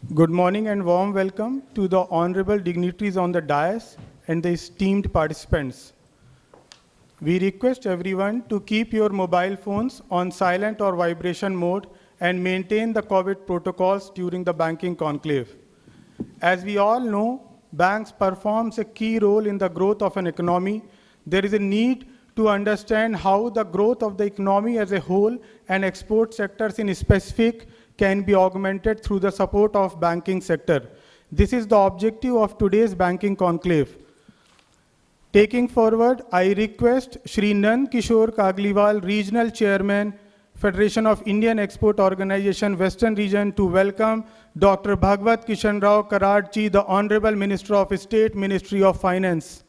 Good morning and warm welcome to the honorable dignitaries on the dais and the esteemed participants. We request everyone to keep your mobile phones on silent or vibration mode and maintain the COVID protocols during the banking conclave. As we all know, banks performs a key role in the growth of an economy. There is a need to understand how the growth of the economy as a whole and export sectors in specific can be augmented through the support of banking sector. This is the objective of today's banking conclave. Taking forward, I request Shri Nand Kishore Kagliwal, Regional Chairman, Federation of Indian Export Organization, Western Region, to welcome Dr. Bhagwat Kishan Rao Karadji, the Honorable Minister of State, Ministry of Finance.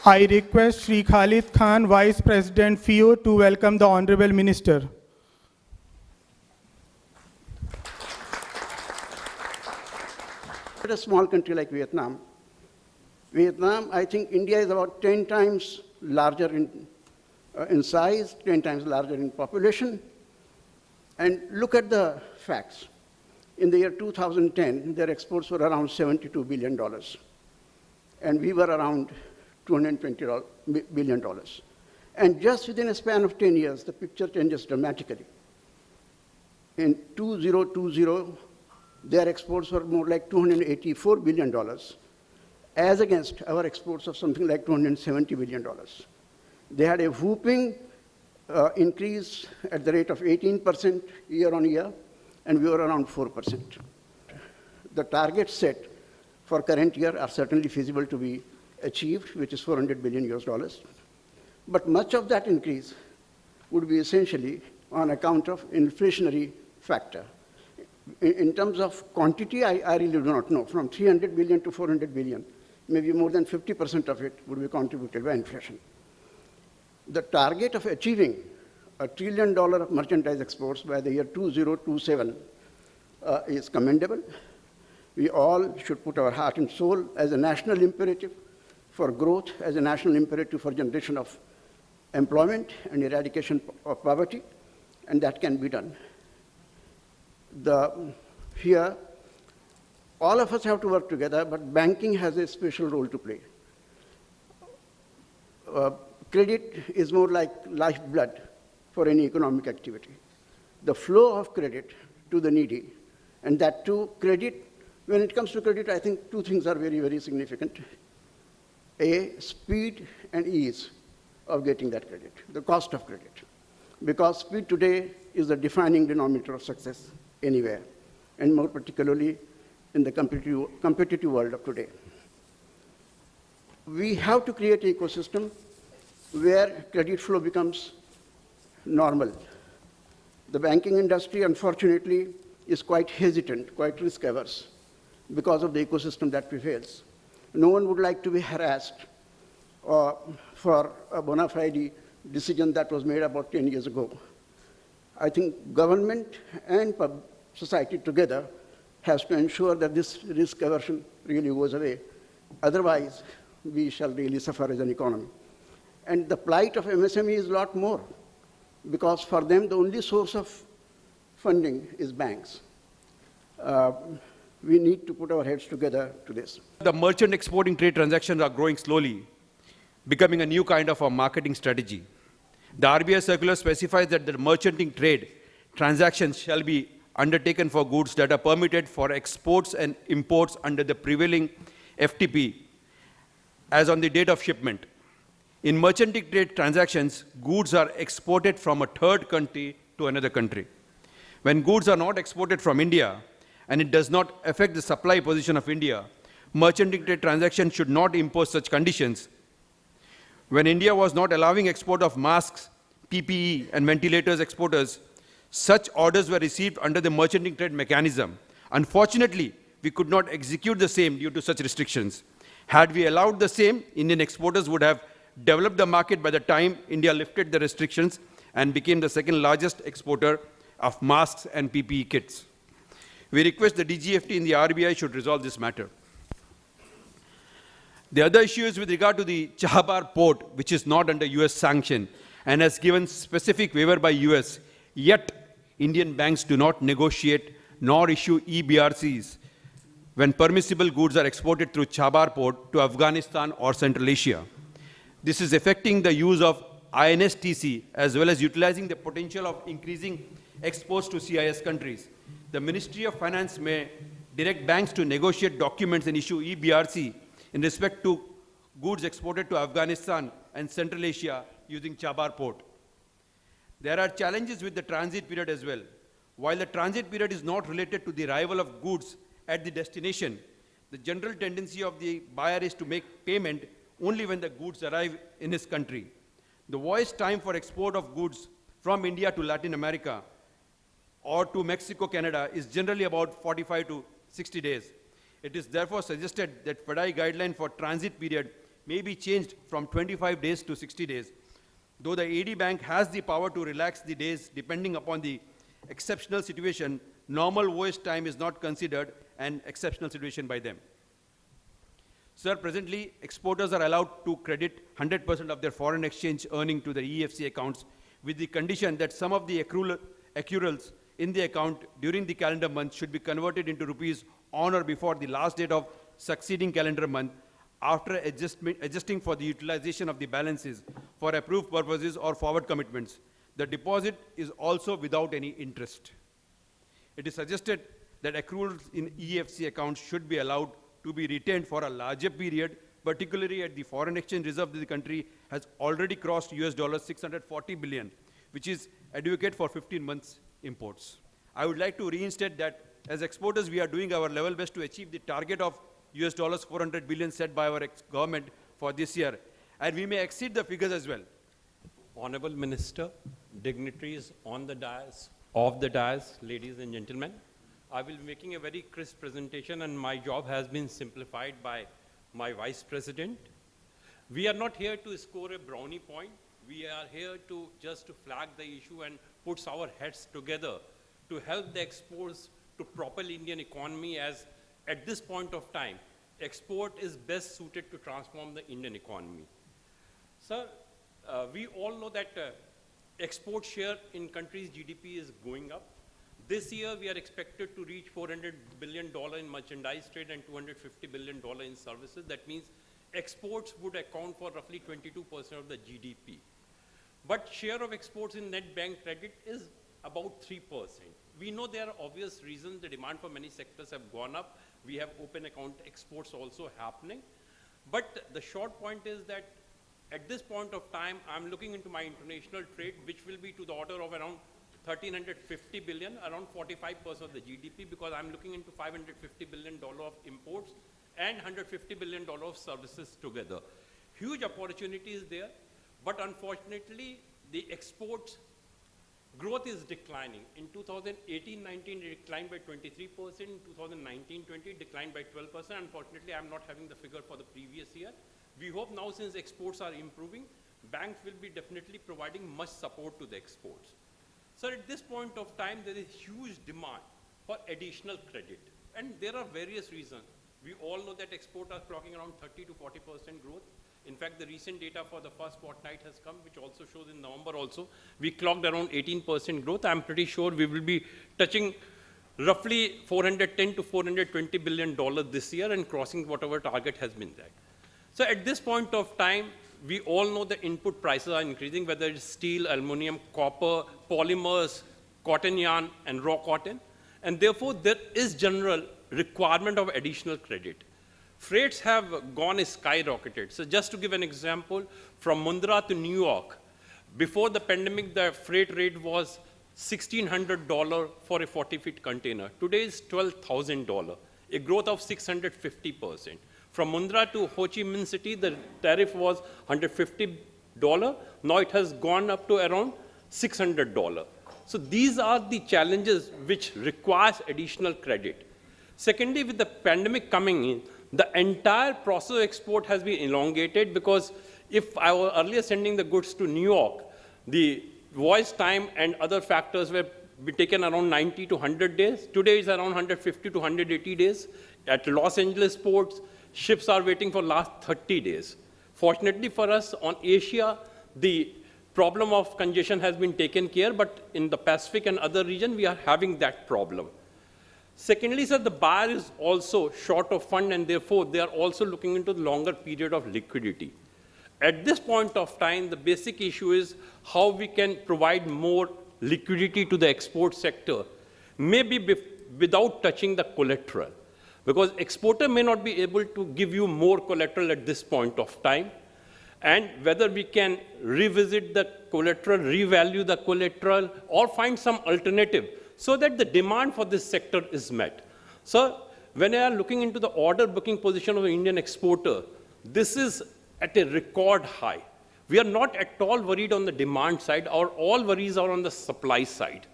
I request Shri Khalid Khan, Vice President, FIO, to welcome the Honorable Minister. A small country like Vietnam, I think India is about 10 times larger in size, 10 times larger in population. And look at the facts. In the year 2010, their exports were around $72 billion. And we were around $220 billion. And just within a span of 10 years, the picture changes dramatically. In 2020, their exports were more like $284 billion, as against our exports of something like $270 billion. They had a whooping increase at the rate of 18% year on year, and we were around 4%. The targets set for current year are certainly feasible to be achieved, which is $400 billion US. But much of that increase would be essentially on account of inflationary factor. In terms of quantity, I really do not know. From 300 billion to 400 billion, maybe more than 50% of it would be contributed by inflation. The target of achieving $1 trillion of merchandise exports by the year 2027 is commendable. We all should put our heart and soul as a national imperative for growth, as a national imperative for generation of employment and eradication of poverty, and that can be done. Here, all of us have to work together, but banking has a special role to play. Credit is more like lifeblood for any economic activity. The flow of credit to the needy, and that too, credit, when it comes to credit, I think two things are very, very significant. A, speed and ease of getting that credit, the cost of credit. Because speed today is the defining denominator of success anywhere, and more particularly in the competitive world of today. We have to create an ecosystem where credit flow becomes normal. The banking industry, unfortunately, is quite hesitant, quite risk-averse because of the ecosystem that prevails. No one would like to be harassed for a bona fide decision that was made about 10 years ago. I think government and society together has to ensure that this risk aversion really goes away. Otherwise, we shall really suffer as an economy. And the plight of MSME is a lot more, because for them, the only source of funding is banks. We need to put our heads together to this. The merchant exporting trade transactions are growing slowly, becoming a new kind of a marketing strategy. The RBI circular specifies that the merchanting trade transactions shall be undertaken for goods that are permitted for exports and imports under the prevailing FTP as on the date of shipment. In merchanting trade transactions, goods are exported from a third country to another country. When goods are not exported from India, and it does not affect the supply position of India, merchanting trade transactions should not impose such conditions. When India was not allowing export of masks, PPE, and ventilators exporters, such orders were received under the merchanting trade mechanism. Unfortunately, we could not execute the same due to such restrictions. Had we allowed the same, Indian exporters would have developed the market by the time India lifted the restrictions and became the second largest exporter of masks and PPE kits. We request the DGFT and the RBI should resolve this matter. The other issue is with regard to the Chahabar port, which is not under US sanction and has given specific waiver by US, yet Indian banks do not negotiate nor issue EBRCs when permissible goods are exported through Chahabar port to Afghanistan or Central Asia. This is affecting the use of INSTC as well as utilizing the potential of increasing exports to CIS countries. The Ministry of Finance may direct banks to negotiate documents and issue EBRC in respect to goods exported to Afghanistan and Central Asia using Chabar port. There are challenges with the transit period as well. While the transit period is not related to the arrival of goods at the destination, the general tendency of the buyer is to make payment only when the goods arrive in his country. The voyage time for export of goods from India to Latin America or to Mexico, Canada is generally about 45 to 60 days. It is therefore suggested that FDI guideline for transit period may be changed from 25 days to 60 days. Though the AD Bank has the power to relax the days depending upon the exceptional situation, normal voyage time is not considered an exceptional situation by them. Sir, presently, exporters are allowed to credit 100% of their foreign exchange earning to the EFC accounts with the condition that some of the accruals in the account during the calendar month should be converted into rupees on or before the last date of succeeding calendar month after adjusting for the utilization of the balances for approved purposes or forward commitments. The deposit is also without any interest. It is suggested that accruals in EFC accounts should be allowed to be retained for a larger period, particularly at the foreign exchange reserve of the country has already crossed US $640 billion, which is adequate for 15 months imports. I would like to reinstate that as exporters, we are doing our level best to achieve the target of US $400 billion set by our government for this year, and we may exceed the figures as well. Honorable Minister, dignitaries on the dais, off the dais, ladies and gentlemen, I will be making a very crisp presentation, and my job has been simplified by my Vice President. We are not here to score a brownie point. We are here to just to flag the issue and put our heads together to help the exports to propel Indian economy, as at this point of time, export is best suited to transform the Indian economy. Sir, we all know that export share in countries' GDP is going up. This year, we are expected to reach $400 billion in merchandise trade and $250 billion in services. That means exports would account for roughly 22% of the GDP. But share of exports in net bank credit is about 3%. We know there are obvious reasons. The demand for many sectors have gone up. We have open account exports also happening. But the short point is that at this point of time, I'm looking into my international trade, which will be to the order of around $1,350 billion, around 45% of the GDP, because I'm looking into $550 billion of imports and $150 billion of services together. Huge opportunities there, but unfortunately, the exports growth is declining. In 2018-19, it declined by 23%. In 2019-20, it declined by 12%. Unfortunately, I'm not having the figure for the previous year. We hope now, since exports are improving, banks will be definitely providing much support to the exports. Sir, at this point of time, there is huge demand for additional credit. And there are various reasons. We all know that exports are clocking around 30 to 40% growth. In fact, the recent data for the first fortnight has come, which also shows in November also, we clocked around 18% growth. I'm pretty sure we will be touching roughly $410 to $420 billion this year and crossing whatever target has been there. So at this point of time, we all know the input prices are increasing, whether it's steel, aluminum, copper, polymers, cotton yarn, and raw cotton. And therefore, there is general requirement of additional credit. Freights have gone skyrocketed. So just to give an example, from Mundra to New York, before the pandemic, the freight rate was $1,600 for a 40-feet container. Today is $12,000, a growth of 650%. From Mundra to Ho Chi Minh City, the tariff was $150. Now it has gone up to around $600. So these are the challenges which requires additional credit. Secondly, with the pandemic coming in, the entire process of export has been elongated, because if I was earlier sending the goods to New York, the voyage time and other factors were taken around 90 to 100 days. Today it's around 150 to 180 days. At Los Angeles ports, ships are waiting for last 30 days. Fortunately for us, on Asia, the problem of congestion has been taken care, but in the Pacific and other region, we are having that problem. Secondly, sir, the buyer is also short of fund, and therefore, they are also looking into the longer period of liquidity. At this point of time, the basic issue is how we can provide more liquidity to the export sector, maybe without touching the collateral. Because exporter may not be able to give you more collateral at this point of time. And whether we can revisit the collateral, revalue the collateral, or find some alternative so that the demand for this sector is met. So when I am looking into the order booking position of an Indian exporter, this is at a record high. We are not at all worried on the demand side. Our all worries are on the supply side.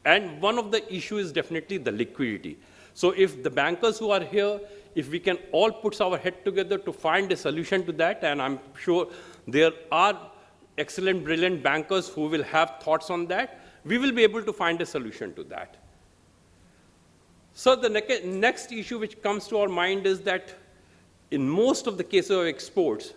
And one of the issues is definitely the liquidity. So if the bankers who are here, if we can all put our head together to find a solution to that, and I'm sure there are excellent, brilliant bankers who will have thoughts on that, we will be able to find a solution to that. So the next issue which comes to our mind is that in most of the cases of exports,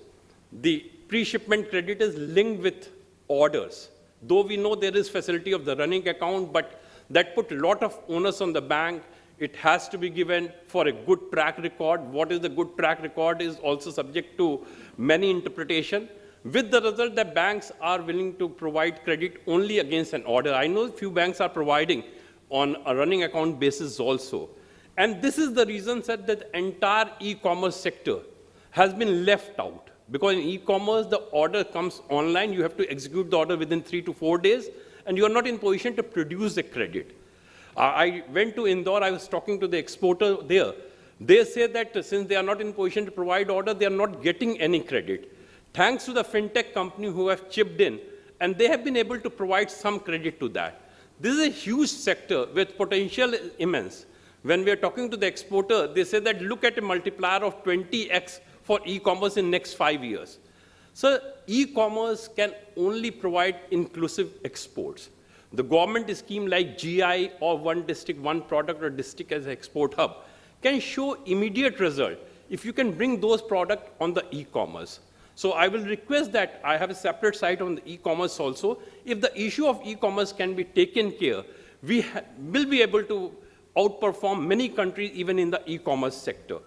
the pre-shipment credit is linked with orders. Though we know there is facility of the running account, but that put a lot of onus on the bank. It has to be given for a good track record. What is the good track record is also subject to many interpretation, with the result that banks are willing to provide credit only against an order. I know a few banks are providing on a running account basis also. And this is the reason that the entire e-commerce sector has been left out. Because in e-commerce, the order comes online. You have to execute the order within 3 to 4 days, and you are not in position to produce the credit. I went to Indore. I was talking to the exporter there. They say that since they are not in position to provide order, they are not getting any credit. Thanks to the fintech company who have chipped in, and they have been able to provide some credit to that. This is a huge sector with potential immense. When we are talking to the exporter, they say that look at a multiplier of 20x for e-commerce in next 5 years. So e-commerce can only provide inclusive exports. The government scheme like GI or one district, one product or district as an export hub can show immediate result if you can bring those products on the e-commerce. So I will request that I have a separate site on the e-commerce also. If the issue of e-commerce can be taken care, we will be able to outperform many countries even in the e-commerce sector.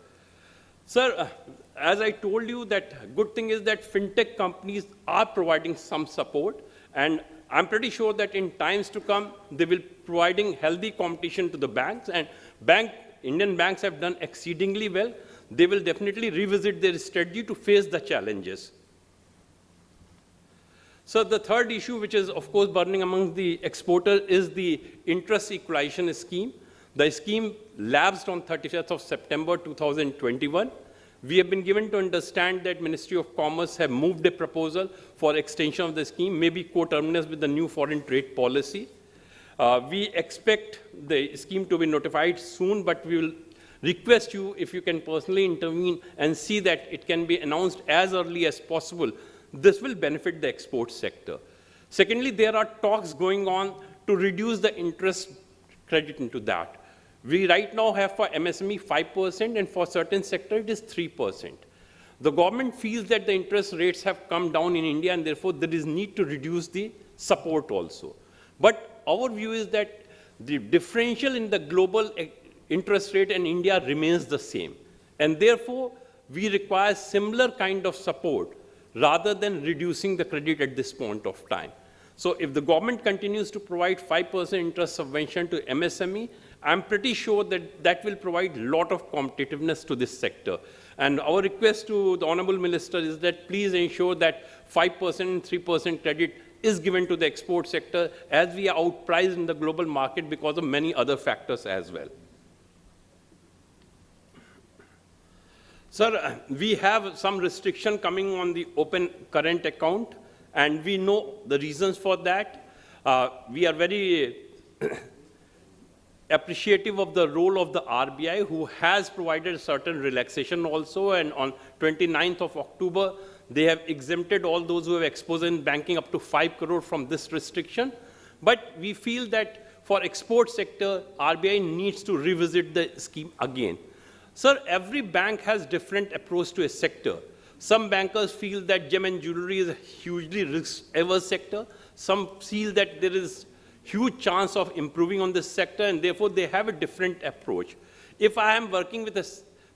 Sir, as I told you, that good thing is that fintech companies are providing some support, and I'm pretty sure that in times to come, they will be providing healthy competition to the banks, and Indian banks have done exceedingly well. They will definitely revisit their strategy to face the challenges. So the third issue, which is of course burning among the exporters, is the interest equalization scheme. The scheme lapsed on 31st of September 2021. We have been given to understand that Ministry of Commerce have moved a proposal for extension of the scheme, maybe coterminous with the new foreign trade policy. We expect the scheme to be notified soon, but we will request you if you can personally intervene and see that it can be announced as early as possible. This will benefit the export sector. Secondly, there are talks going on to reduce the interest credit into that. We right now have for MSME 5%, and for certain sector it is 3%. The government feels that the interest rates have come down in India, and therefore there is need to reduce the support also. But our view is that the differential in the global interest rate in India remains the same. And therefore, we require similar kind of support rather than reducing the credit at this point of time. So if the government continues to provide 5% interest subvention to MSME, I'm pretty sure that that will provide a lot of competitiveness to this sector. And our request to the Honorable Minister is that please ensure that 5% and 3% credit is given to the export sector, as we are outpriced in the global market because of many other factors as well. Sir, we have some restriction coming on the open current account, and we know the reasons for that. We are very appreciative of the role of the RBI, who has provided certain relaxation also, and on 29th of October, they have exempted all those who have exposure in banking up to 5 crore from this restriction. But we feel that for export sector, RBI needs to revisit the scheme again. Sir, every bank has different approach to a sector. Some bankers feel that gem and jewelry is a hugely risk-averse sector. Some feel that there is huge chance of improving on this sector, and therefore they have a different approach. If I am working with a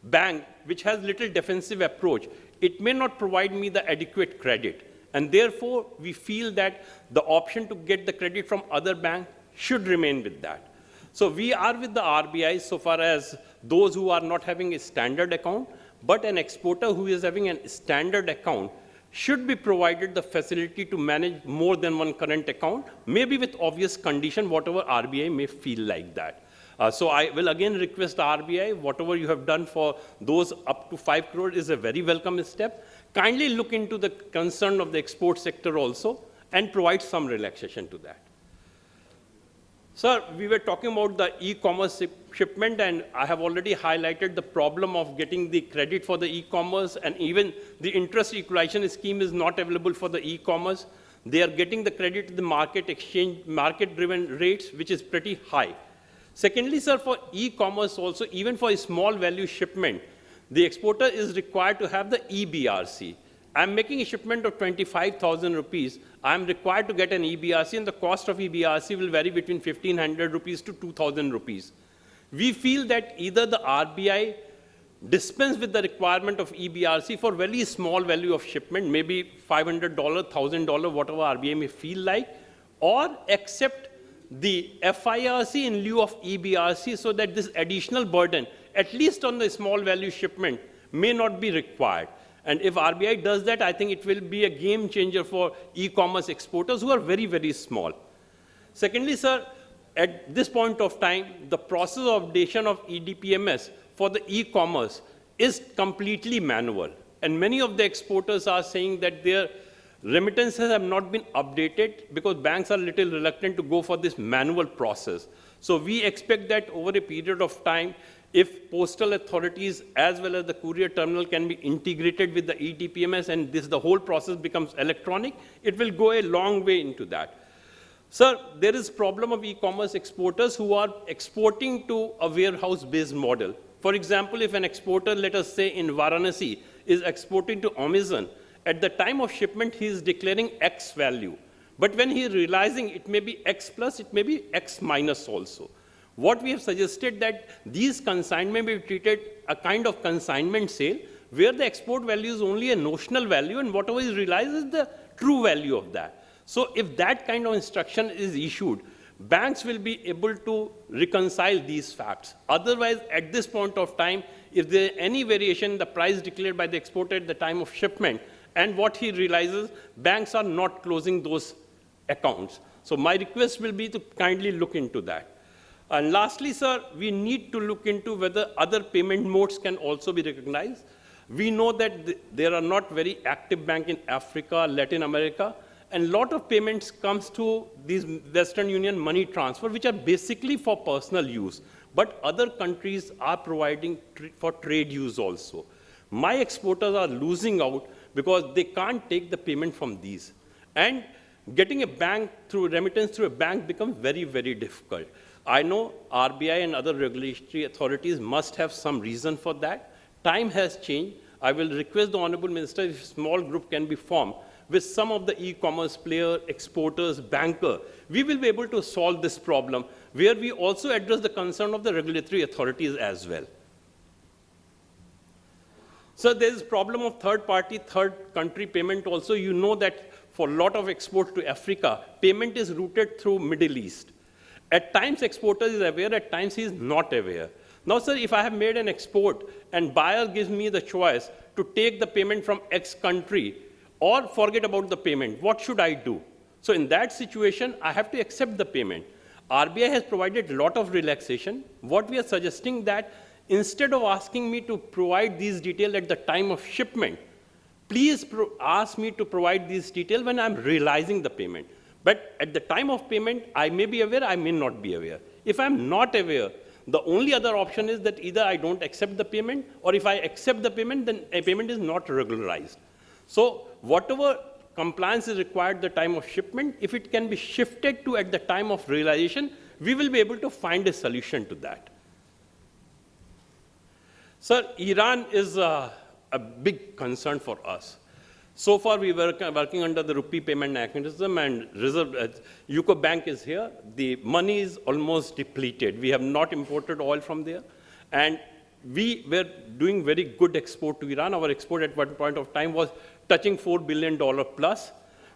bank which has little defensive approach, it may not provide me the adequate credit. And therefore, we feel that the option to get the credit from other bank should remain with that. So we are with the RBI so far as those who are not having a standard account, but an exporter who is having a standard account should be provided the facility to manage more than one current account, maybe with obvious condition, whatever RBI may feel like that. So I will again request the RBI, whatever you have done for those up to 5 crore is a very welcome step. Kindly look into the concern of the export sector also and provide some relaxation to that. Sir, we were talking about the e-commerce shipment, and I have already highlighted the problem of getting the credit for the e-commerce, and even the interest equalization scheme is not available for the e-commerce. They are getting the credit to the market exchange, market-driven rates, which is pretty high. Secondly, sir, for e-commerce also, even for a small value shipment, the exporter is required to have the EBRC. I'm making a shipment of 25,000 rupees. I'm required to get an EBRC, and the cost of EBRC will vary between 1,500 rupees to 2,000 rupees. We feel that either the RBI dispense with the requirement of EBRC for very small value of shipment, maybe $500, $1,000, whatever RBI may feel like, or accept the FIRC in lieu of EBRC so that this additional burden, at least on the small value shipment, may not be required. And if RBI does that, I think it will be a game changer for e-commerce exporters who are very, very small. Secondly, sir, at this point of time, the process of updation of EDPMS for the e-commerce is completely manual. And many of the exporters are saying that their remittances have not been updated because banks are a little reluctant to go for this manual process. So we expect that over a period of time, if postal authorities as well as the courier terminal can be integrated with the EDPMS and the whole process becomes electronic, it will go a long way into that. Sir, there is problem of e-commerce exporters who are exporting to a warehouse-based model. For example, if an exporter, let us say in Varanasi, is exporting to Amazon, at the time of shipment, he is declaring X value. But when he is realizing it may be X plus, it may be X minus also. What we have suggested that these consignment may be treated a kind of consignment sale where the export value is only a notional value and whatever is realized is the true value of that. So if that kind of instruction is issued, banks will be able to reconcile these facts. Otherwise, at this point of time, if there is any variation in the price declared by the exporter at the time of shipment and what he realizes, banks are not closing those accounts. So my request will be to kindly look into that. And lastly, sir, we need to look into whether other payment modes can also be recognized. We know that there are not very active banks in Africa, Latin America, and a lot of payments comes to these Western Union money transfer, which are basically for personal use. But other countries are providing for trade use also. My exporters are losing out because they can't take the payment from these. And getting a bank through remittance through a bank becomes very, very difficult. I know RBI and other regulatory authorities must have some reason for that. Time has changed. I will request the Honorable Minister if a small group can be formed with some of the e-commerce players, exporters, banker. We will be able to solve this problem where we also address the concern of the regulatory authorities as well. So there is problem of third-party, third-country payment also. You know that for a lot of export to Africa, payment is routed through Middle East. At times, exporter is aware, at times he is not aware. Now, sir, if I have made an export and buyer gives me the choice to take the payment from X country or forget about the payment, what should I do? So in that situation, I have to accept the payment. RBI has provided a lot of relaxation. What we are suggesting that instead of asking me to provide these details at the time of shipment, please ask me to provide these details when I'm realizing the payment. But at the time of payment, I may be aware, I may not be aware. If I'm not aware, the only other option is that either I don't accept the payment, or if I accept the payment, then a payment is not regularized. So whatever compliance is required at the time of shipment, if it can be shifted to at the time of realization, we will be able to find a solution to that. Sir, Iran is a big concern for us. So far, we were working under the rupee payment mechanism, and UCO Bank is here. The money is almost depleted. We have not imported oil from there, and we were doing very good export to Iran. Our export at one point of time was touching $4 billion plus.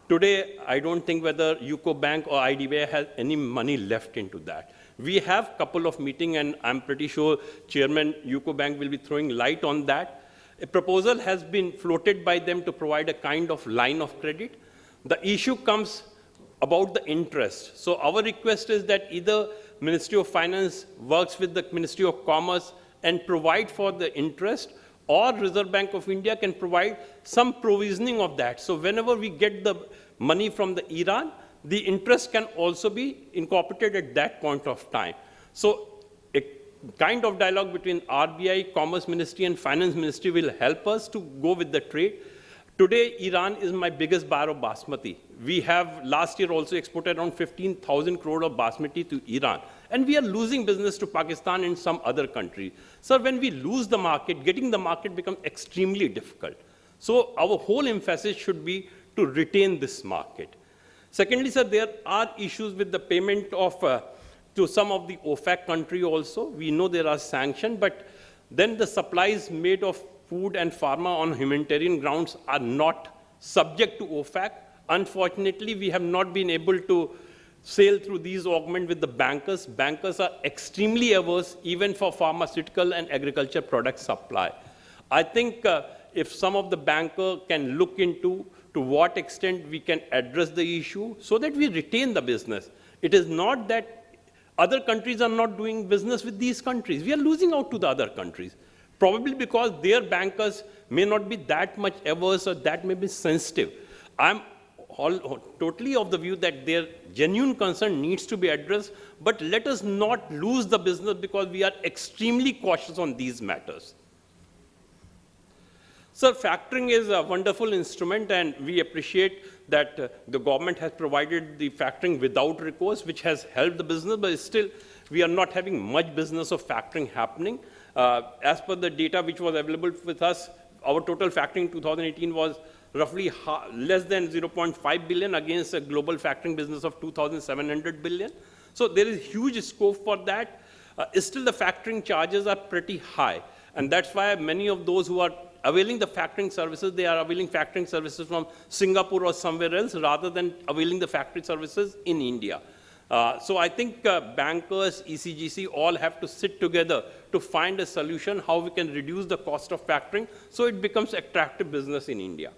Today, I don't think whether UCO Bank or IDBI has any money left into that. We have a couple of meetings, and I'm pretty sure Chairman UCO Bank will be throwing light on that. A proposal has been floated by them to provide a kind of line of credit. The issue comes about the interest. So our request is that either Ministry of Finance works with the Ministry of Commerce and provide for the interest, or Reserve Bank of India can provide some provisioning of that. So whenever we get the money from the Iran, the interest can also be incorporated at that point of time. So a kind of dialogue between RBI, Commerce Ministry, and Finance Ministry will help us to go with the trade. Today, Iran is my biggest buyer of basmati. We have last year also exported around 15,000 crore of basmati to Iran. And we are losing business to Pakistan and some other countries. So when we lose the market, getting the market becomes extremely difficult. So our whole emphasis should be to retain this market. Secondly, sir, there are issues with the payment of to some of the OFAC country also. We know there are sanctions, but then the supplies made of food and pharma on humanitarian grounds are not subject to OFAC. Unfortunately, we have not been able to sail through these arguments with the bankers. Bankers are extremely averse, even for pharmaceutical and agriculture product supply. I think if some of the banker can look into to what extent we can address the issue so that we retain the business. It is not that other countries are not doing business with these countries. We are losing out to the other countries, probably because their bankers may not be that much averse or that may be sensitive. I'm totally of the view that their genuine concern needs to be addressed, but let us not lose the business because we are extremely cautious on these matters. Sir, factoring is a wonderful instrument, and we appreciate that the government has provided the factoring without recourse, which has helped the business, but still we are not having much business of factoring happening. As per the data which was available with us, our total factoring in 2018 was roughly less than 0.5 billion against a global factoring business of 2,700 billion. So there is huge scope for that. Still the factoring charges are pretty high, and that's why many of those who are availing the factoring services, they are availing factoring services from Singapore or somewhere else rather than availing the factoring services in India. So I think bankers, ECGC, all have to sit together to find a solution how we can reduce the cost of factoring so it becomes attractive business in India.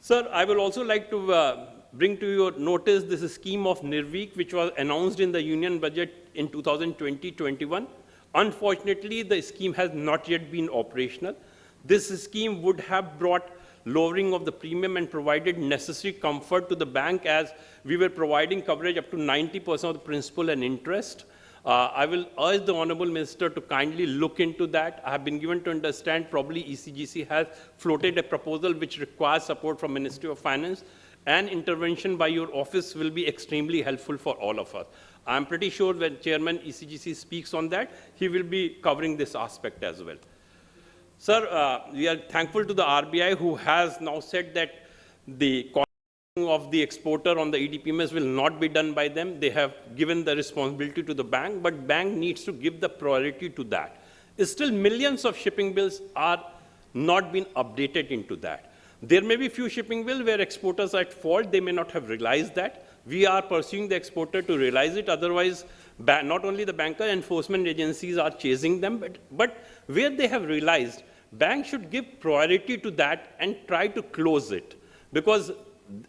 Sir, I will also like to bring to your notice this scheme of Nirvik, which was announced in the Union Budget in 2020-21. Unfortunately, the scheme has not yet been operational. This scheme would have brought lowering of the premium and provided necessary comfort to the bank, as we were providing coverage up to 90% of the principal and interest. I will urge the Honorable Minister to kindly look into that. I have been given to understand probably ECGC has floated a proposal which requires support from Ministry of Finance, and intervention by your office will be extremely helpful for all of us. I'm pretty sure when Chairman ECGC speaks on that, he will be covering this aspect as well. Sir, we are thankful to the RBI, who has now said that the of the exporter on the EDPMS will not be done by them. They have given the responsibility to the bank, but bank needs to give the priority to that. Still, millions of shipping bills are not been updated into that. There may be few shipping bills where exporters are at fault. They may not have realized that. We are pursuing the exporter to realize it. Otherwise, not only the banker enforcement agencies are chasing them, but where they have realized, banks should give priority to that and try to close it, because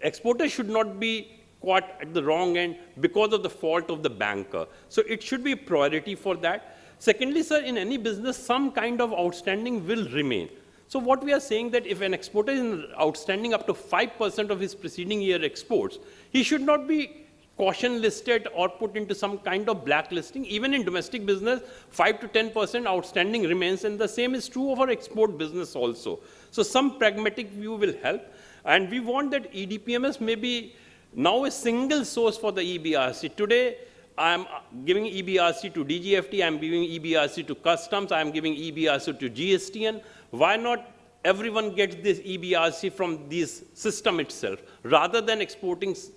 exporters should not be caught at the wrong end because of the fault of the banker. So it should be a priority for that. Secondly, sir, in any business, some kind of outstanding will remain. So what we are saying that if an exporter is outstanding up to 5% of his preceding year exports, he should not be caution listed or put into some kind of blacklisting. Even in domestic business, 5 to 10% outstanding remains, and the same is true of our export business also. So some pragmatic view will help. And we want that EDPMS may be now a single source for the EBRC. Today, I'm giving EBRC to DGFT, I'm giving EBRC to customs, I'm giving EBRC to GSTN. Why not everyone gets this EBRC from this system itself, rather than exporters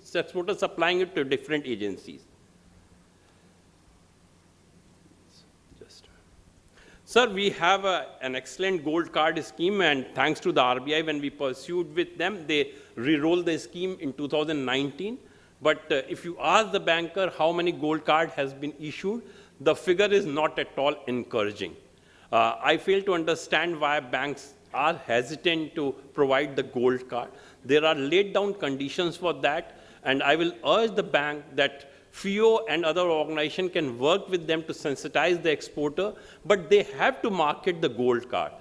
supplying it to different agencies? Sir, we have an excellent gold card scheme, and thanks to the RBI, when we pursued with them, they re-rolled the scheme in 2019. But if you ask the banker how many gold card has been issued, the figure is not at all encouraging. I fail to understand why banks are hesitant to provide the gold card. There are laid down conditions for that, and I will urge the bank that FIO and other organizations can work with them to sensitize the exporter, but they have to market the gold card.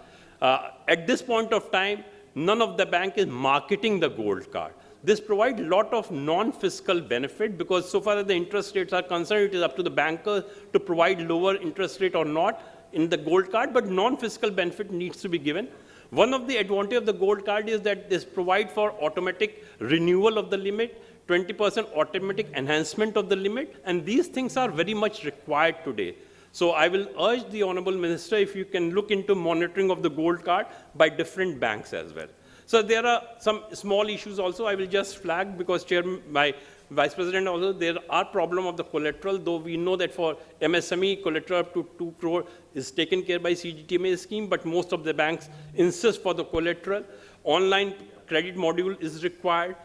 At this point of time, none of the bank is marketing the gold card. This provides a lot of non-fiscal benefit, because so far as the interest rates are concerned, it is up to the banker to provide lower interest rate or not in the gold card, but non-fiscal benefit needs to be given. One of the advantages of the gold card is that this provides for automatic renewal of the limit, 20% automatic enhancement of the limit, and these things are very much required today. So I will urge the Honorable Minister if you can look into monitoring of the gold card by different banks as well. So there are some small issues also I will just flag, because Chairman, my Vice President also, there are problem of the collateral, though we know that for MSME, collateral up to 2 crore is taken care by CGTMA scheme, but most of the banks insist for the collateral. Online credit module is required.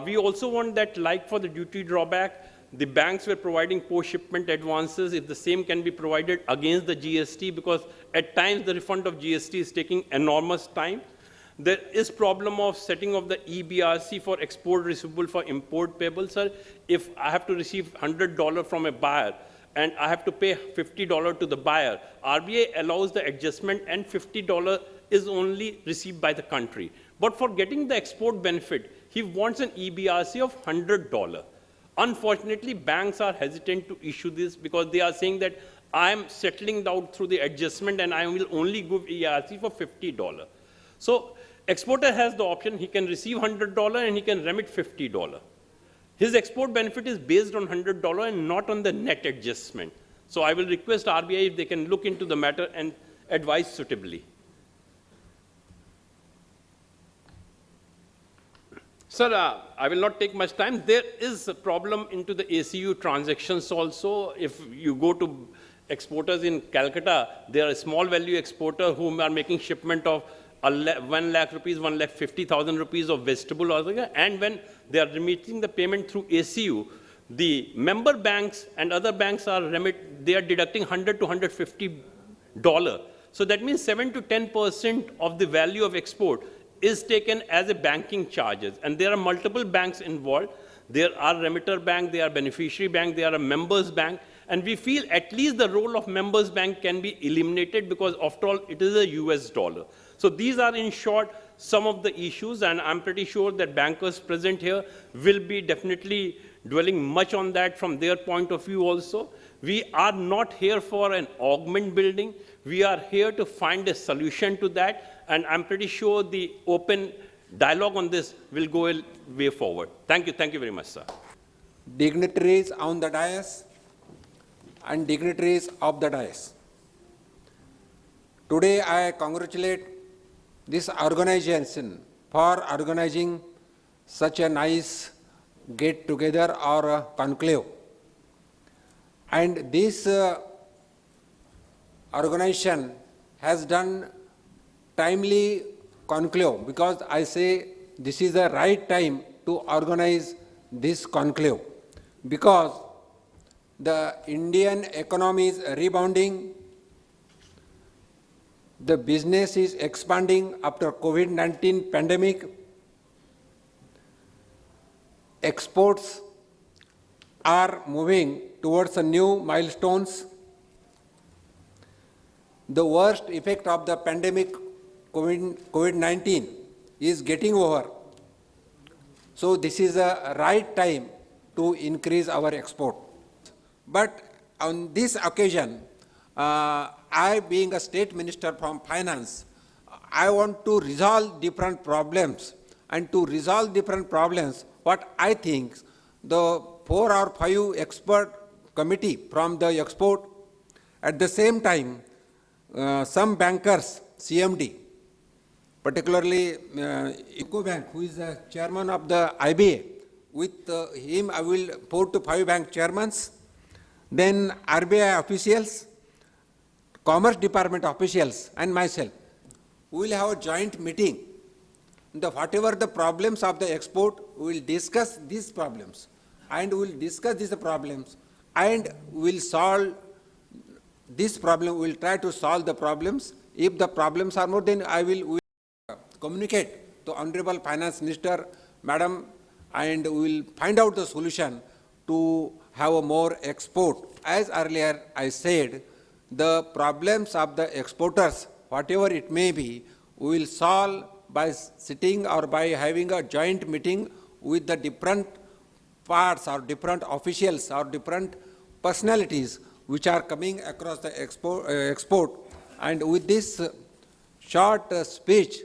We also want that, like for the duty drawback, the banks were providing post-shipment advances, if the same can be provided against the GST, because at times the refund of GST is taking enormous time. There is problem of setting of the EBRC for export receivable for import payable, sir. If I have to receive $100 from a buyer and I have to pay $50 to the buyer, RBI allows the adjustment and $50 is only received by the country. But for getting the export benefit, he wants an EBRC of $100. Unfortunately, banks are hesitant to issue this because they are saying that I am settling out through the adjustment and I will only give EBRC for $50. So exporter has the option, he can receive $100 and he can remit $50. His export benefit is based on $100 and not on the net adjustment. So I will request RBI if they can look into the matter and advise suitably. Sir, I will not take much time. There is a problem into the ACU transactions also. If you go to exporters in Calcutta, there are small value exporters who are making shipment of 1 lakh rupees, 1,50,000 rupees of vegetable oil, and when they are remitting the payment through ACU, the member banks and other banks are they are deducting $100 to $150. So that means 7 to 10% of the value of export is taken as a banking charges, and there are multiple banks involved. There are remitter bank, there are beneficiary bank, there are a members bank, and we feel at least the role of members bank can be eliminated because after all it is a US dollar. So these are in short some of the issues, and I'm pretty sure that bankers present here will be definitely dwelling much on that from their point of view also. We are not here for an augment building. We are here to find a solution to that, and I'm pretty sure the open dialogue on this will go a way forward. Thank you very much, sir. Dignitaries on the dais and dignitaries of the dais. Today I congratulate this organization for organizing such a nice get-together or a conclave. And this organization has done timely conclave, because I say this is the right time to organize this conclave, because the Indian economy is rebounding, the business is expanding after COVID-19 pandemic, exports are moving towards a new milestones. The worst effect of the pandemic COVID-19 is getting over. So this is a right time to increase our export. But on this occasion, I, being a state minister from finance, I want to resolve different problems. And to resolve different problems, what I think the 4 or 5 expert committee from the export. At the same time, some bankers, CMD, particularly Ecobank, who is the chairman of the IBA, with him I will 4 to 5 bank chairmen, then RBI officials, Commerce Department officials and myself. We will have a joint meeting. Whatever the problems of the export, we will discuss these problems and we will discuss these problems and we will solve this problem, we will try to solve the problems. If the problems are more, then we will communicate to Honorable Finance Minister, Madam, and we will find out the solution to have a more export. As earlier I said, the problems of the exporters, whatever it may be, we will solve by sitting or by having a joint meeting with the different parts or different officials or different personalities which are coming across the export. And with this short speech,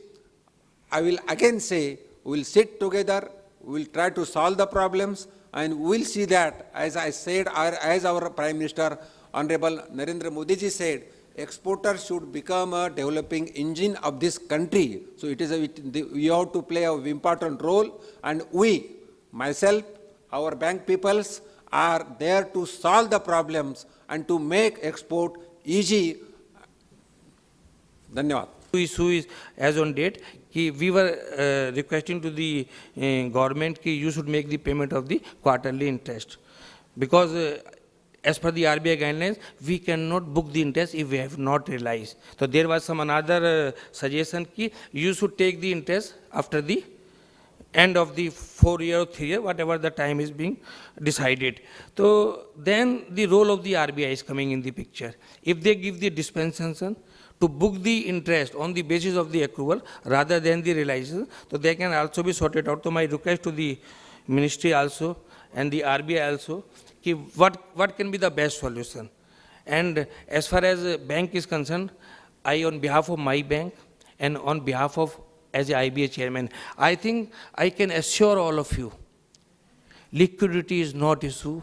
I will again say, we will sit together, we will try to solve the problems, and we will see that, as I said, as our Prime Minister, Honorable Narendra Modi ji said, exporters should become a developing engine of this country. So it is we have to play an important role, and we, myself, our bank peoples, are there to solve the problems and to make export easy. Dhanyawad. Issue is as on date कि we were requesting to the government कि you should make the payment of the quarterly interest because as per the RBI guidelines we cannot book the interest if we have not realized. So there was some another suggestion कि you should take the interest after the end of the 4 year or 3 year, whatever the time is being decided. So then the role of the RBI is coming in the picture. If they give the dispensation to book the interest on the basis of the accrual rather than the realization, so they can also be sorted out. So my request to the ministry also and the RBI also, ki what can be the best solution? And as far as bank is concerned, I on behalf of my bank and on behalf of as a IBA chairman, I think I can assure all of you, liquidity is not issue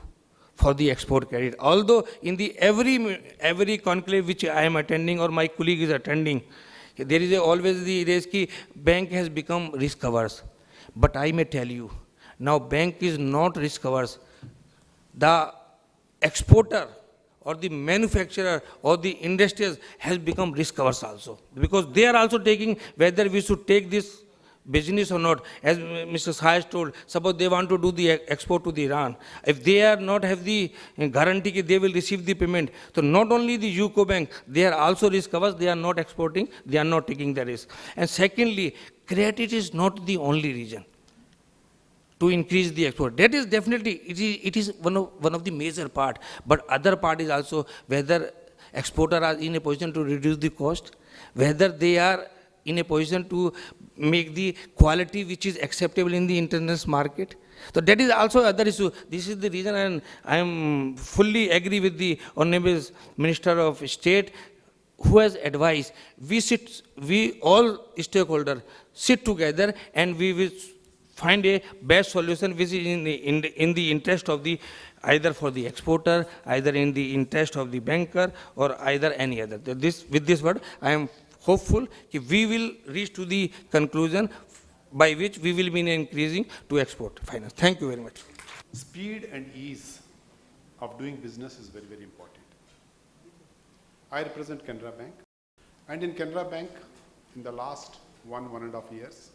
for the export credit. Although in the every conclave which I am attending or my colleague is attending, there is always the risk that bank has become risk averse. But I may tell you, now bank is not risk averse. The exporter or the manufacturer or the industries has become risk averse also. Because they are also taking whether we should take this business or not. As Mr. Sahaj told, suppose they want to do the export to the Iran. If they are not have the guarantee that they will receive the payment, so not only the UCO Bank, they are also risk averse, they are not exporting, they are not taking the risk. And secondly, credit is not the only reason to increase the export. That is definitely, it is one of the major part. But other part is also whether exporters are in a position to reduce the cost, whether they are in a position to make the quality which is acceptable in the international market. So that is also other issue. This is the reason, and I am fully agree with the Honorable Minister of State who has advised, we all stakeholders sit together and we will find a best solution which is in the interest of the, either for the exporter, either in the interest of the banker, or either any other. With this word, I am hopeful that we will reach to the conclusion by which we will be increasing to export finance. Thank you very much. Speed and ease of doing business is very, very important. I represent Canara Bank, and in Canara Bank, in the last 1.5 years,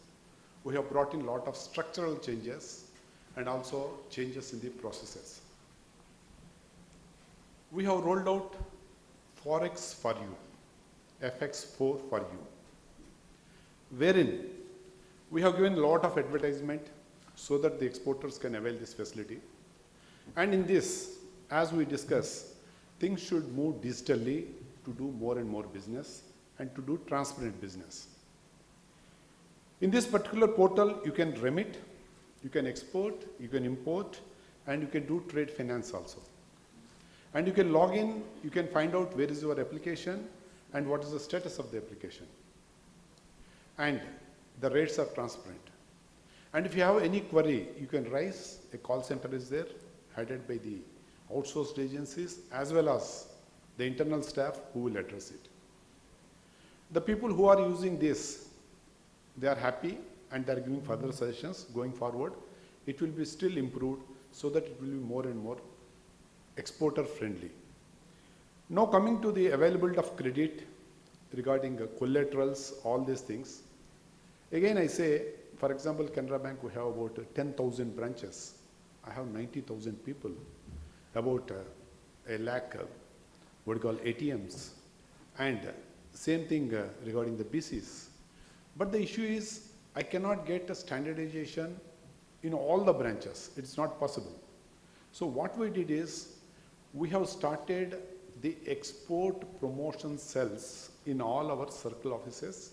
we have brought in a lot of structural changes and also changes in the processes. We have rolled out Forex for you, FX4 for you, wherein we have given a lot of advertisement so that the exporters can avail this facility. And in this, as we discuss, things should move digitally to do more and more business and to do transparent business. In this particular portal, you can remit, you can export, you can import, and you can do trade finance also. And you can log in, you can find out where is your application and what is the status of the application. And the rates are transparent. And if you have any query, you can raise, a call center is there, headed by the outsourced agencies, as well as the internal staff who will address it. The people who are using this, they are happy and they are giving further suggestions going forward. It will be still improved so that it will be more and more exporter friendly. Now coming to the availability of credit regarding collaterals, all these things. Again I say, for example, Canara Bank, we have about 10,000 branches. I have 90,000 people, about a lakh, what you call ATMs, and same thing regarding the BCs. But the issue is, I cannot get a standardization in all the branches. It's not possible. So what we did is, we have started the export promotion cells in all our circle offices,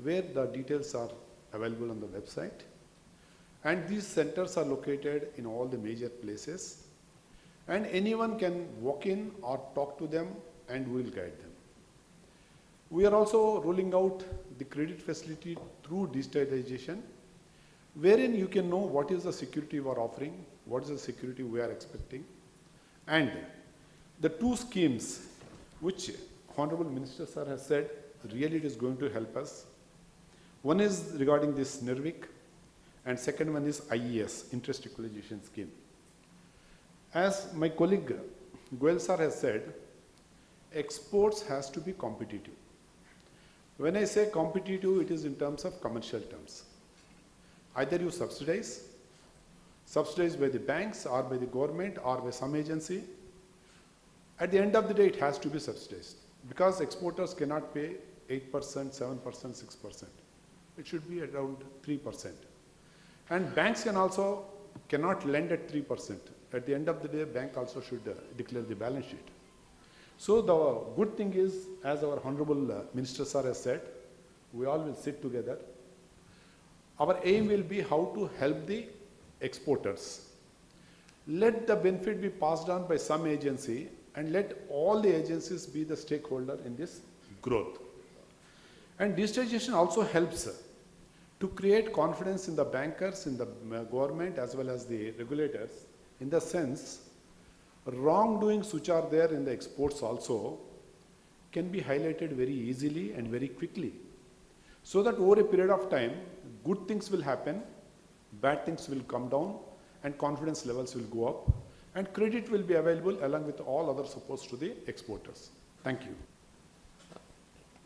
where the details are available on the website. And these centers are located in all the major places. And anyone can walk in or talk to them and we will guide them. We are also rolling out the credit facility through digitalization, wherein you can know what is the security we are offering, what is the security we are expecting. And the two schemes which Honorable Minister Sir has said, really it is going to help us. One is regarding this NIRVIC, and second one is IES, Interest Equalization Scheme. As my colleague Goel Sir has said, exports has to be competitive. When I say competitive, it is in terms of commercial terms. Either you subsidized by the banks or by the government or by some agency. At the end of the day, it has to be subsidized because exporters cannot pay 8%, 7%, 6%. It should be around 3%. And banks cannot lend at 3%. At the end of the day, bank also should declare the balance sheet. So the good thing is, as our Honorable Minister Sir has said, we all will sit together. Our aim will be how to help the exporters. Let the benefit be passed on by some agency and let all the agencies be the stakeholder in this growth. And digitization also helps to create confidence in the bankers, in the government, as well as the regulators, in the sense wrongdoings which are there in the exports also can be highlighted very easily and very quickly. So that over a period of time, good things will happen, bad things will come down, and confidence levels will go up, and credit will be available along with all other supports to the exporters. Thank you.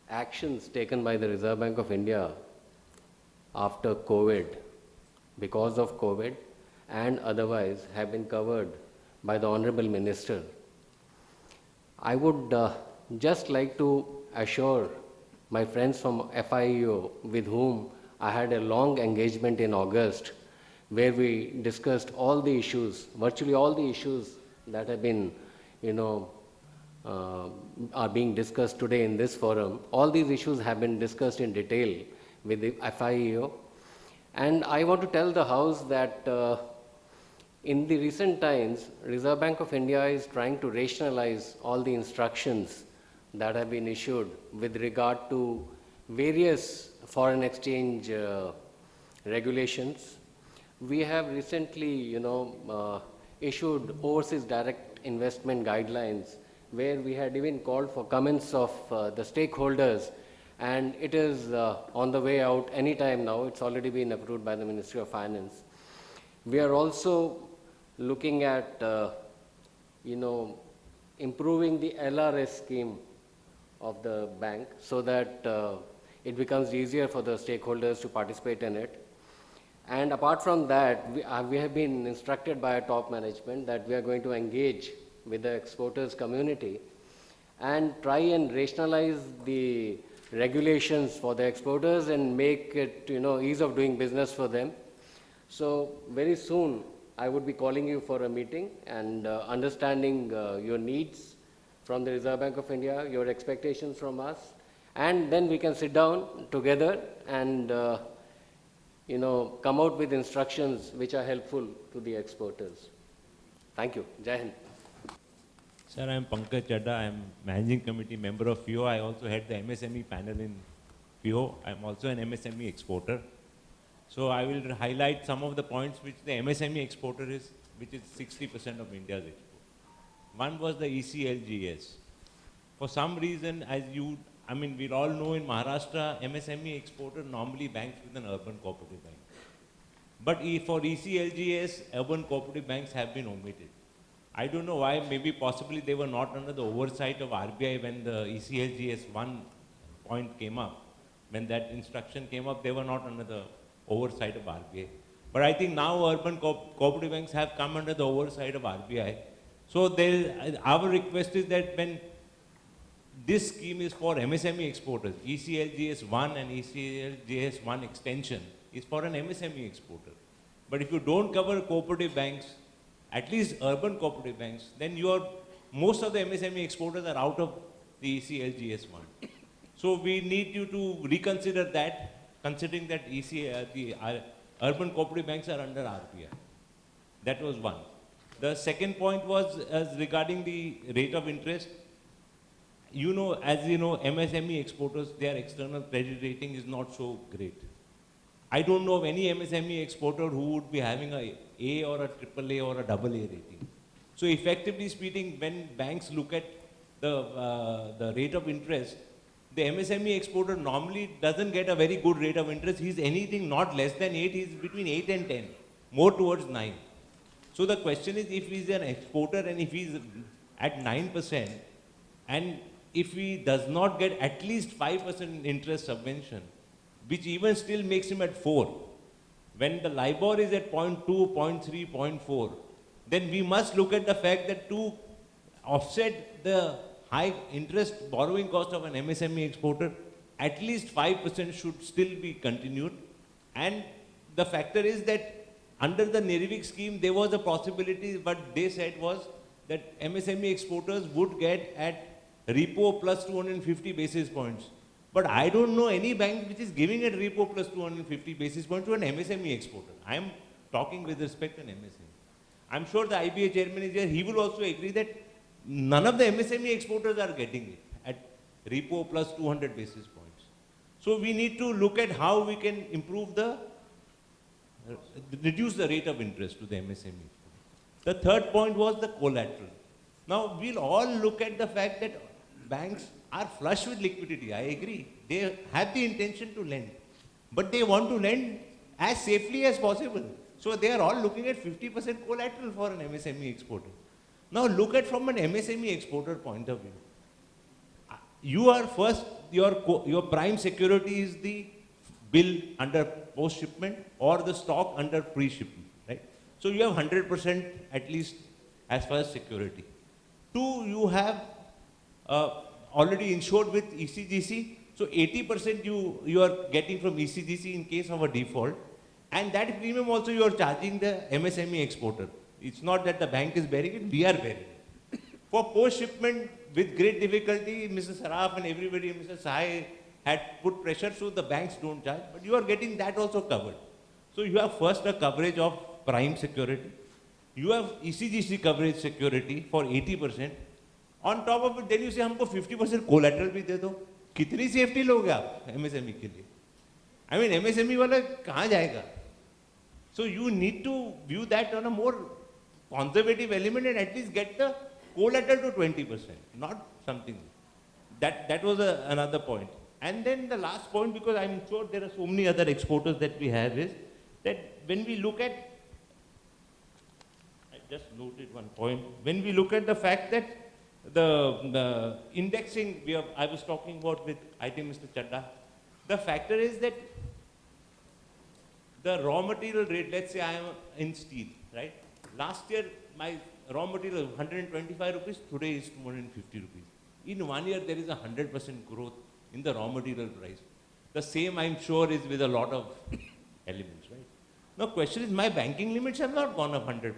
Actions taken by the Reserve Bank of India after COVID, because of COVID, and otherwise have been covered by the Honorable Minister. I would just like to assure my friends from FIEO, with whom I had a long engagement in August, where we discussed all the issues, virtually all the issues that have been, are being discussed today in this forum. All these issues have been discussed in detail with the FIEO. And I want to tell the House that in the recent times, Reserve Bank of India is trying to rationalize all the instructions that have been issued with regard to various foreign exchange regulations. We have recently, issued overseas direct investment guidelines, where we had even called for comments of the stakeholders, and it is on the way out anytime now. It's already been approved by the Ministry of Finance. We are also looking at, improving the LRS scheme of the bank so that it becomes easier for the stakeholders to participate in it. And apart from that, we have been instructed by our top management that we are going to engage with the exporters community and try and rationalize the regulations for the exporters and make it, ease of doing business for them. So very soon, I would be calling you for a meeting and understanding your needs from the Reserve Bank of India, your expectations from us, and then we can sit down together and come out with instructions which are helpful to the exporters. Thank you. Jai Hind. Sir, I am Pankaj Chadda. I am Managing Committee member of FIO. I also head the MSME panel in FIO. I am also an MSME exporter. So I will highlight some of the points which the MSME exporter is which is 60% of India's export. One was the ECLGS. For some reason, we all know in Maharashtra, MSME exporter normally banks with an urban cooperative bank. But for ECLGS, urban cooperative banks have been omitted. I don't know why, maybe possibly they were not under the oversight of RBI when the ECLGS 1 point came up. When that instruction came up, they were not under the oversight of RBI. But I think now urban cooperative banks have come under the oversight of RBI. So our request is that when this scheme is for MSME exporters, ECLGS 1 and ECLGS 1 extension is for an MSME exporter. But if you don't cover cooperative banks, at least urban cooperative banks, then most of the MSME exporters are out of the ECLGS 1. So we need you to reconsider that, considering that urban cooperative banks are under RBI. That was one. The second point was regarding the rate of interest. As you know, MSME exporters, their external credit rating is not so great. I don't know of any MSME exporter who would be having a A or a AAA or a AA rating. So effectively speaking, when banks look at the rate of interest, the MSME exporter normally doesn't get a very good rate of interest. He's anything not less than 8, he's between 8 and 10, more towards 9. So the question is, if he's an exporter and if he's at 9%, and if he does not get at least 5% interest subvention, which even still makes him at 4, when the LIBOR is at 0.2, 0.3, 0.4, then we must look at the fact that to offset the high interest borrowing cost of an MSME exporter, at least 5% should still be continued. And the factor is that under the NERVIC scheme, there was a possibility, what they said was that MSME exporters would get at repo plus 250 basis points. But I don't know any bank which is giving a repo plus 250 basis points to an MSME exporter. I am talking with respect to an MSME. I'm sure the IBA chairman is here. He will also agree that none of the MSME exporters are getting it at repo plus 200 basis points. So we need to look at how we can improve reduce the rate of interest to the MSME. The third point was the collateral. Now we'll all look at the fact that banks are flush with liquidity. I agree. They have the intention to lend, but they want to lend as safely as possible. So they are all looking at 50% collateral for an MSME exporter. Now look at from an MSME exporter point of view. You are first, your prime security is the bill under post-shipment or the stock under pre-shipment, right? So you have 100% at least as far as security. 2, you have already insured with ECGC, so 80% you are getting from ECGC in case of a default, and that premium also you are charging the MSME exporter. It's not that the bank is bearing it, we are bearing it. For post-shipment, with great difficulty, Mr. Saraf and everybody, Mr. Sai had put pressure so the banks don't charge, but you are getting that also covered. So you have first a coverage of prime security, you have ECGC coverage security for 80%. On top of it, then you say हमको 50% collateral भी दे दो. कितनी safety लोगे आप MSME के लिए? I mean MSME वाला कहाँ जाएगा? So you need to view that on a more conservative element and at least get the collateral to 20%, not something. That was another point. And then the last point, because I'm sure there are so many other exporters that we have, is that when we look at, I just noted one point, when we look at the fact that the indexing I was talking about with, I think, Mr. Chadda, the factor is that the raw material rate, let's say I am in steel, right? Last year, my raw material 125 rupees, today is 250 rupees. In 1 year, there is 100% growth in the raw material price. The same, I'm sure, is with a lot of elements, right? Now, question is, my banking limits have not gone up 100%.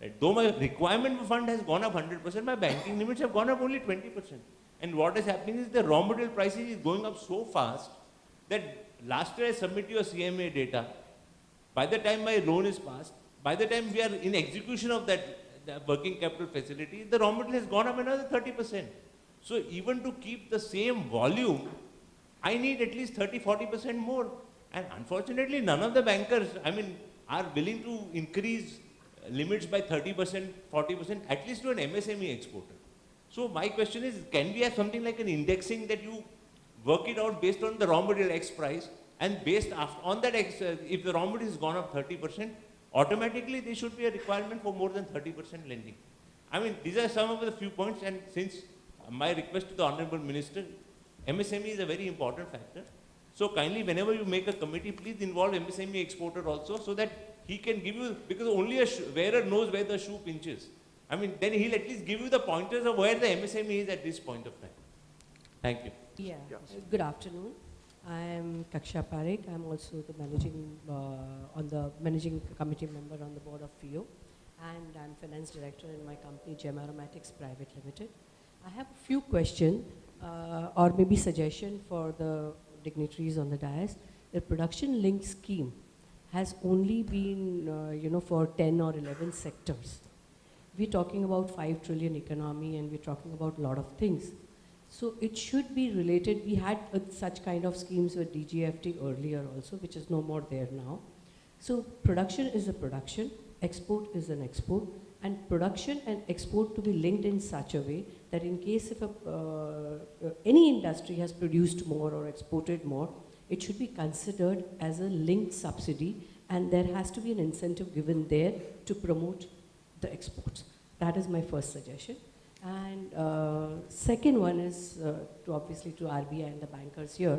Right? Though my requirement fund has gone up 100%, my banking limits have gone up only 20%. And what is happening is the raw material pricing is going up so fast that last year I submitted your CMA data. By the time my loan is passed, by the time we are in execution of that working capital facility, the raw material has gone up another 30%. So even to keep the same volume, I need at least 30-40% more. And unfortunately, none of the bankers, are willing to increase limits by 30%, 40%, at least to an MSME exporter. So my question is, can we have something like an indexing that you work it out based on the raw material X price, and based on that X, if the raw material has gone up 30%, automatically there should be a requirement for more than 30% lending. I mean, these are some of the few points, and since my request to the Honorable Minister, MSME is a very important factor. So kindly, whenever you make a committee, please involve MSME exporter also, so that he can give you, because only a wearer knows where the shoe pinches. I mean, then he'll at least give you the pointers of where the MSME is at this point of time. Thank you. Yeah, good afternoon. I am Kaksha Parekh. I'm also the managing committee member on the board of FIO, and I'm finance director in my company Gem Aromatics Private Limited. I have a few questions or maybe suggestion for the dignitaries on the dais. The production linked scheme has only been, for 10 or 11 sectors. We're talking about 5 trillion economy, and we're talking about a lot of things. So it should be related. We had such kind of schemes with DGFT earlier also, which is no more there now. So production is a production, export is an export, and production and export to be linked in such a way that in case if any industry has produced more or exported more, it should be considered as a linked subsidy, and there has to be an incentive given there to promote the exports. That is my first suggestion. And second one is obviously to RBI and the bankers here,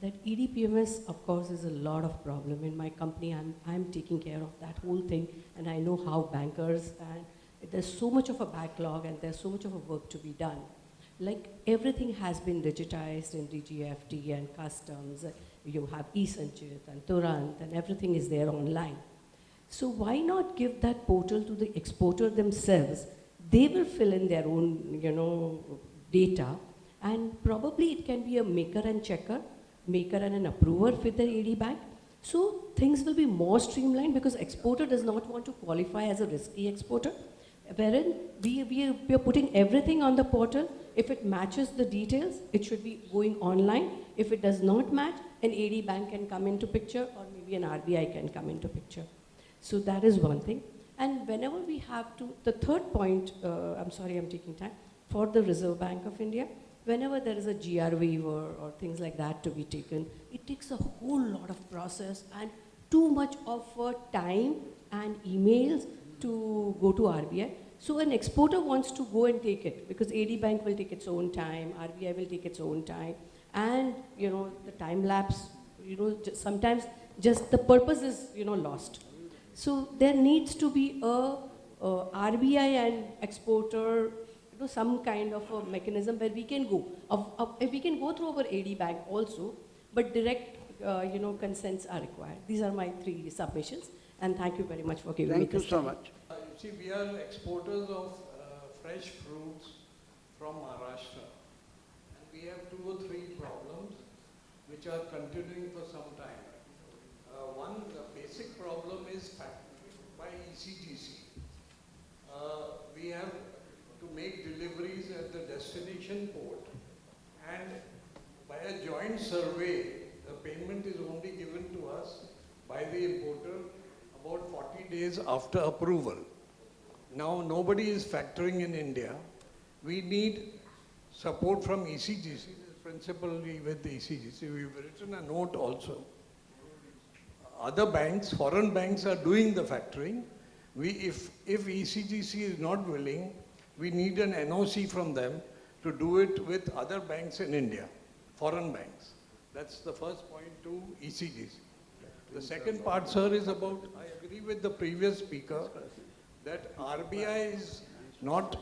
that EDPMS of course is a lot of problem. In my company, I'm taking care of that whole thing, and I know how bankers, and there's so much of a backlog and there's so much of a work to be done. Like everything has been digitized in DGFT and customs, you have eSanchit and Turant, and everything is there online. So why not give that portal to the exporter themselves? They will fill in their own, data, and probably it can be a maker and checker, maker and an approver with the AD bank. So things will be more streamlined, because exporter does not want to qualify as a risky exporter, wherein we are putting everything on the portal. If it matches the details, it should be going online. If it does not match, an AD bank can come into picture, or maybe an RBI can come into picture. So that is one thing. And whenever we have to, the third point, I'm sorry I'm taking time, for the Reserve Bank of India, whenever there is a GR waiver or things like that to be taken, it takes a whole lot of process and too much of time and emails to go to RBI. So an exporter wants to go and take it, because AD Bank will take its own time, RBI will take its own time, and the time lapse, sometimes just the purpose is lost. So there needs to be a RBI and exporter, some kind of a mechanism where we can go. If we can go through our AD bank also, but direct, consents are required. These are my 3 submissions, and thank you very much for giving me this Thank you so time. much. See, we are exporters of fresh fruits from Maharashtra. And we have 2 or 3 problems which are continuing for some time. One, the basic problem is by ECGC. We have to make deliveries at the destination port, and by a joint survey, the payment is only given to us by the importer about 40 days after approval. Now, nobody is factoring in India. We need support from ECGC, principally with the ECGC. We've written a note also. Other banks, foreign banks, are doing the factoring. If ECGC is not willing, we need an NOC from them to do it with other banks in India, foreign banks. That's the first point to ECGC. The second part, sir, is about, I agree with the previous speaker, that RBI is not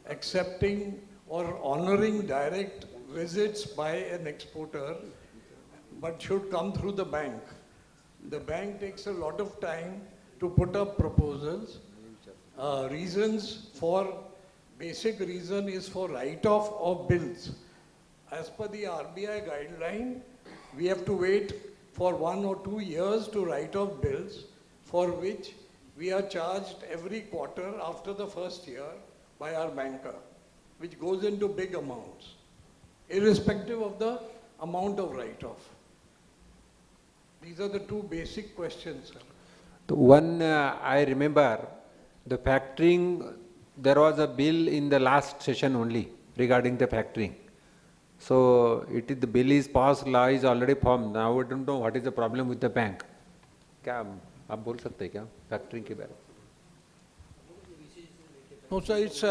accepting or honoring direct visits by an exporter, but should come through the bank. The bank takes a lot of time to put up proposals. Basic reason is for write-off of bills. As per the RBI guideline, we have to wait for 1 or 2 years to write off bills, for which we are charged every quarter after the first year by our banker, which goes into big amounts, irrespective of the amount of write-off. These are the 2 basic questions, sir. One, I remember The factoring, there was a bill in the last session only regarding the factoring. So the bill is passed, law is already formed. Now I don't know what is the problem with the bank. क्या आप बोल सकते हैं क्या factoring के बारे में? No, sir, it's,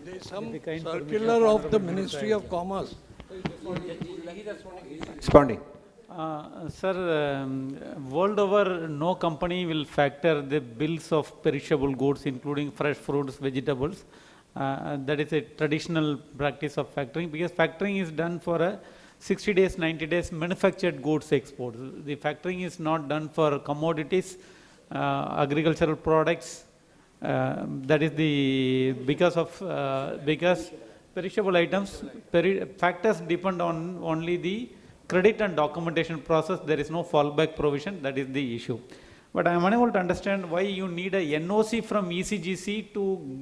there's some circular of the Ministry of Commerce. Responding. Sir, world over, no company will factor the bills of perishable goods, including fresh fruits, vegetables. That is a traditional practice of factoring, because factoring is done for a 60 days, 90 days manufactured goods exports. The factoring is not done for commodities, agricultural products. That is the, because perishable items, factors depend on only the credit and documentation process. There is no fallback provision. That is the issue. But I am unable to understand why you need a NOC from ECGC to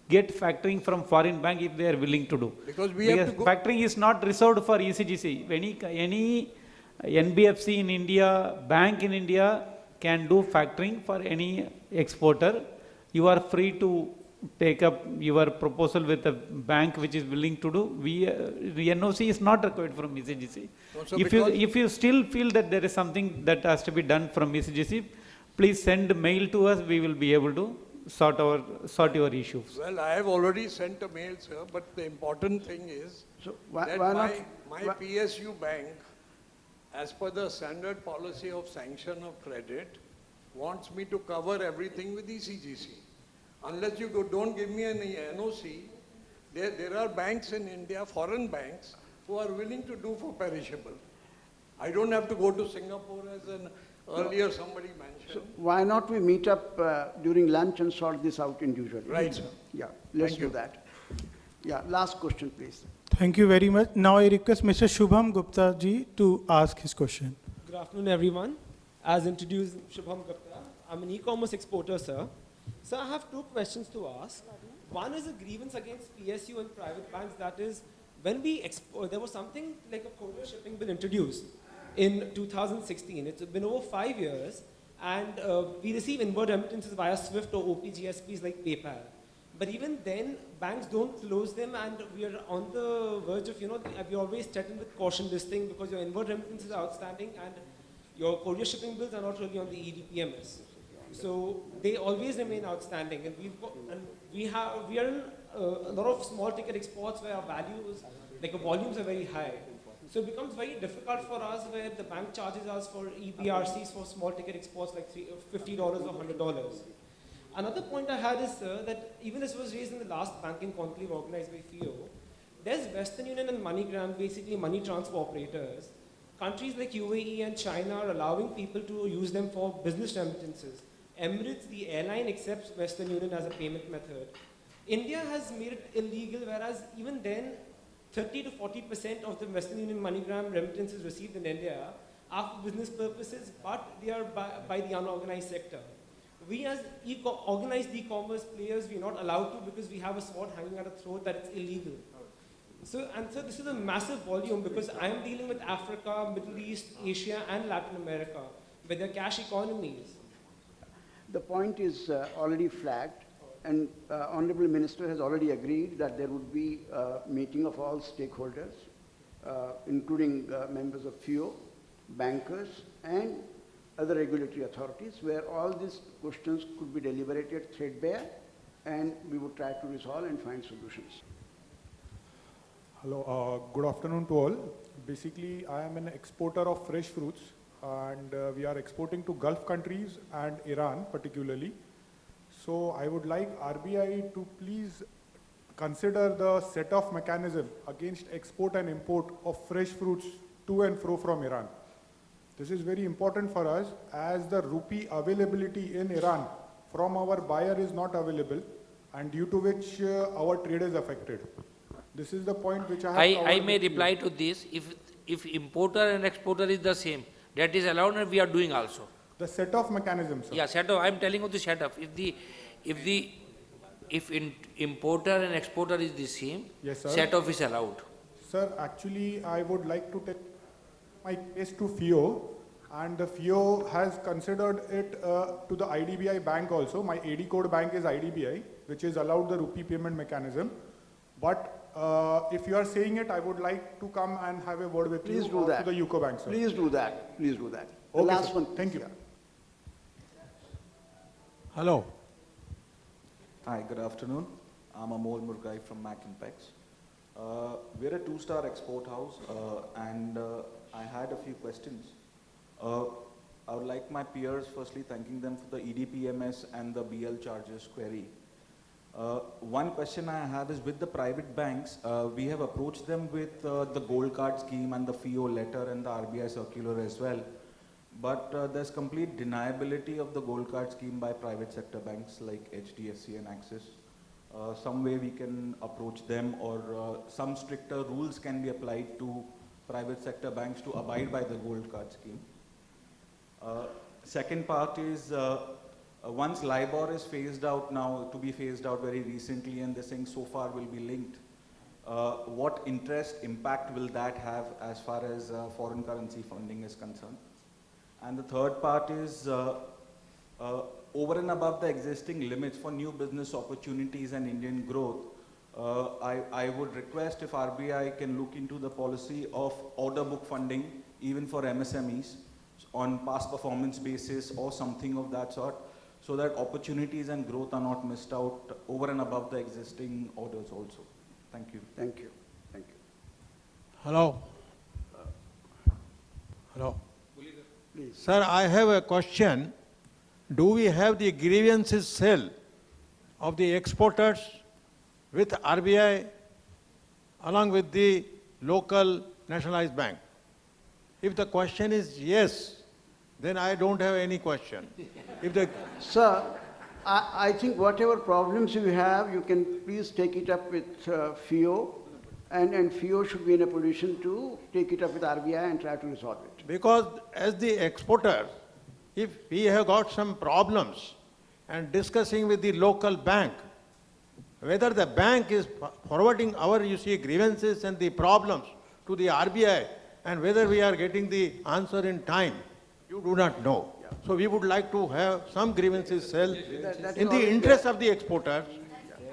get factoring from foreign bank if they are willing to do. Because we have to go. Factoring is not reserved for ECGC. Any NBFC in India, bank in India can do factoring for any exporter. You are free to take up your proposal with a bank which is willing to do. The NOC is not required from ECGC. Also If you still feel that there is something that has to be done from ECGC, please send mail to us. We will be able to sort your issues. Well, I have already sent a mail, sir, but the important thing is So that why not? my PSU bank, as per the standard policy of sanction of credit, wants me to cover everything with ECGC. Unless you don't give me an NOC, there are banks in India, foreign banks, who are willing to do for perishable. I don't have to go to Singapore, as earlier somebody mentioned. Why not we meet up during lunch and sort this out individually? Right, sir. Yeah, let's Thank do you. that. Yeah, last question, please. Thank you very much. Now I request Mr. Shubham Gupta ji to ask his question. Good afternoon, everyone. As introduced, Shubham Gupta. I'm an e-commerce exporter, sir. Sir, I have two questions to ask. One is a grievance against PSU and private banks. That is, when we there was something like a courier shipping bill introduced in 2016. It's been over 5 years, and we receive inward remittances via SWIFT or OPGSPs like PayPal. But even then, banks don't close them, and we are on the verge of, we always threatened with caution listing because your inward remittances are outstanding and your courier shipping bills are not really on the EDPMS. So they always remain outstanding, and we are in a lot of small ticket exports where our values, like our volumes are very high. So it becomes very difficult for us where the bank charges us for EBRCs for small ticket exports like $50 or $100. Another point I had is, sir, that even this was raised in the last banking conclave organized by FIO, there's Western Union and MoneyGram, basically money transfer operators. Countries like UAE and China are allowing people to use them for business remittances. Emirates, the airline, accepts Western Union as a payment method. India has made it illegal, whereas even then, 30 to 40% of the Western Union MoneyGram remittances received in India are for business purposes, but they are by the unorganized sector. We as organized e-commerce players, we are not allowed to because we have a sword hanging at our throat that it's illegal. So this is a massive volume because I am dealing with Africa, Middle East, Asia, and Latin America, where they're cash economies. The point is already flagged, and Honorable Minister has already agreed that there would be a meeting of all stakeholders, including members of FIO, bankers, and other regulatory authorities, where all these questions could be deliberated threadbare, and we would try to resolve and find solutions. Hello, good afternoon to all. Basically, I am an exporter of fresh fruits, and we are exporting to Gulf countries and Iran particularly. So I would like RBI to please consider the set-off mechanism against export and import of fresh fruits to and fro from Iran. This is very important for us as the rupee availability in Iran from our buyer is not available, and due to which our trade is affected. This is the point which I have I covered may with you. reply to this. If importer and exporter is the same, that is allowed and we are doing also. The set-off mechanism, sir. Yeah, set-off. I am telling you the set-off. If importer and exporter is the same, Yes, sir. set-off is allowed. Sir, actually, I would like to take my case to FIO, and the FIO has considered it to the IDBI bank also. My AD code bank is IDBI, which is allowed the rupee payment mechanism. But if you are saying it, I would like to come and have a word with Please you do or that. to the UCO bank, sir. Please do that. Please do that. The Okay, last sir. one. Thank you. Yeah. Hello. Hi, good afternoon. I'm Amol Murgai from Mac Impex. We're a two-star export house, and I had a few questions. I would like my peers, firstly thanking them for the EDPMS and the BL charges query. One question I have is with the private banks, we have approached them with the gold card scheme and the FIO letter and the RBI circular as well. But there's complete deniability of the gold card scheme by private sector banks like HDFC and Axis. Some way we can approach them, or some stricter rules can be applied to private sector banks to abide by the gold card scheme. Second part is once LIBOR is phased out now, to be phased out very recently, and this thing so far will be linked, what interest impact will that have as far as foreign currency funding is concerned? And the third part is over and above the existing limits for new business opportunities and Indian growth, I would request if RBI can look into the policy of order book funding even for MSMEs on past performance basis or something of that sort, so that opportunities and growth are not missed out over and above the existing orders also. Thank you. Thank you. Thank you. Hello. Hello. Please. Sir, I have a question. Do we have the grievances cell of the exporters with RBI along with the local nationalized bank? If the question is yes, then I don't have any question. If the Sir, I think whatever problems you have, you can please take it up with FIO, and FIO should be in a position to take it up with RBI and try to resolve it. Because as the exporter, if we have got some problems and discussing with the local bank, whether the bank is forwarding our, grievances and the problems to the RBI, and whether we are getting the answer in time, you do not know. So we would like to have some grievances cell in the interest of the exporters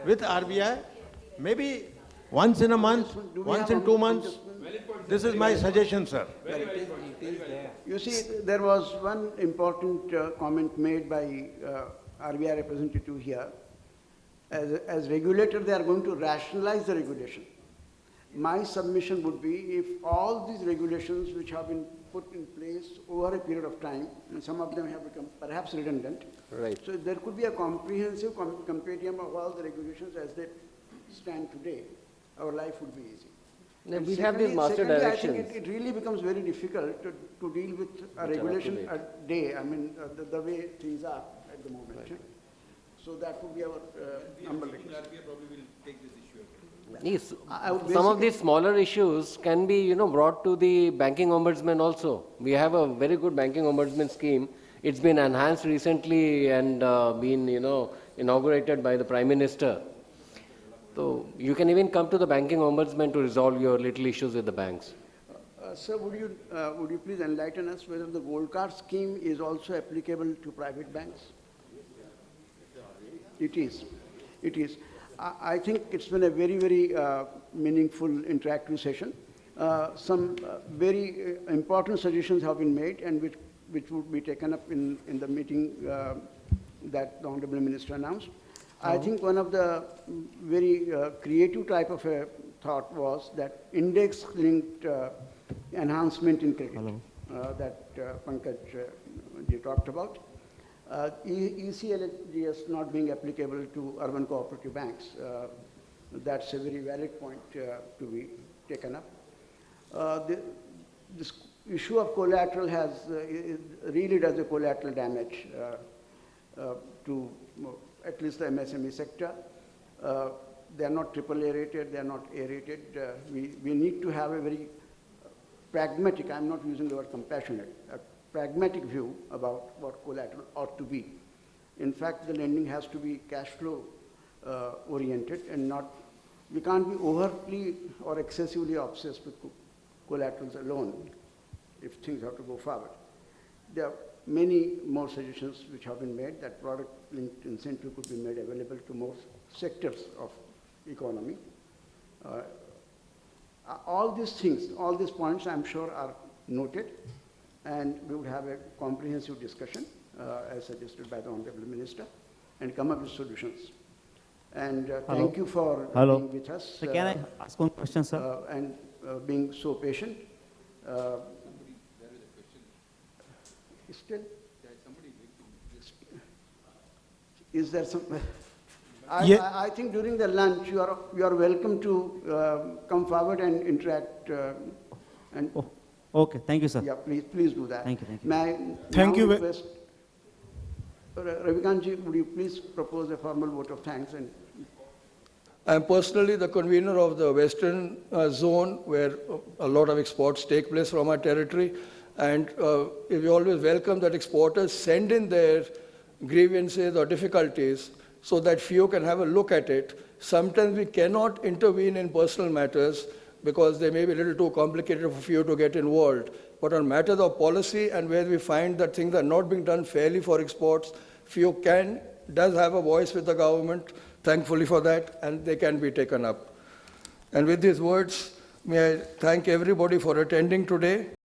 with RBI, maybe once in a month, once in 2 months. This is my suggestion, sir. You see, there was one important comment made by RBI representative here. As regulator, they are going to rationalize the regulation. My submission would be, if all these regulations which have been put in place over a period of time, and some of them have become perhaps redundant, Right. so there could be a comprehensive compendium of all the regulations as they stand today, our life would be easy. No, And we have these master secondly, I directions. think it really becomes very difficult to deal with a Which are regulation up to date. a day, I mean, the way things are at the moment. Right. So that would be our humble request. Yes, I would some of basically- these smaller issues can be, brought to the banking ombudsman also. We have a very good banking ombudsman scheme. It's been enhanced recently and been, inaugurated by the Prime Minister. So you can even come to the banking ombudsman to resolve your little issues with the banks. Sir, would you please enlighten us whether the gold card scheme is also applicable to private banks? It is. It is. I think it's been a very, very meaningful interactive session. Some very important suggestions have been made, and which would be taken up in the meeting that the Honorable Minister announced. I think one of the very creative type of a thought was that index-linked enhancement in credit that Pankaj ji talked about. ECLGS not being applicable to urban cooperative banks, that's a very valid point to be taken up. This issue of collateral really does a collateral damage to at least the MSME sector. They are not AAA rated, they are not A rated. We need to have a very pragmatic, I'm not using the word compassionate, a pragmatic view about what collateral ought to be. In fact, the lending has to be cash flow oriented and not, we can't be overtly or excessively obsessed with collaterals alone if things have to go forward. there are many more suggestions which have been made that product-linked incentive could be made available to more sectors of economy. All these things, all these points, I'm sure, are noted, and we would have a comprehensive discussion, as suggested by the Honorable Minister, and come up with solutions. And thank you for being with us. So can I ask one question, sir? And being so patient. Still? Is there some? I think during the lunch you are welcome to come forward and interact. And Okay, thank you, sir. yeah, please do that. Thank you, thank you. May I Thank now you. request Ravikantji, would you please propose a formal vote of thanks? And I am personally the convener of the Western Zone, where a lot of exports take place from our territory. And we always welcome that exporters send in their grievances or difficulties so that FIO can have a look at it. Sometimes we cannot intervene in personal matters because they may be a little too complicated for FIO to get involved. But on matters of policy and where we find that things are not being done fairly for exports, FIO does have a voice with the government, thankfully for that, and they can be taken up. And with these words, may I thank everybody for attending today.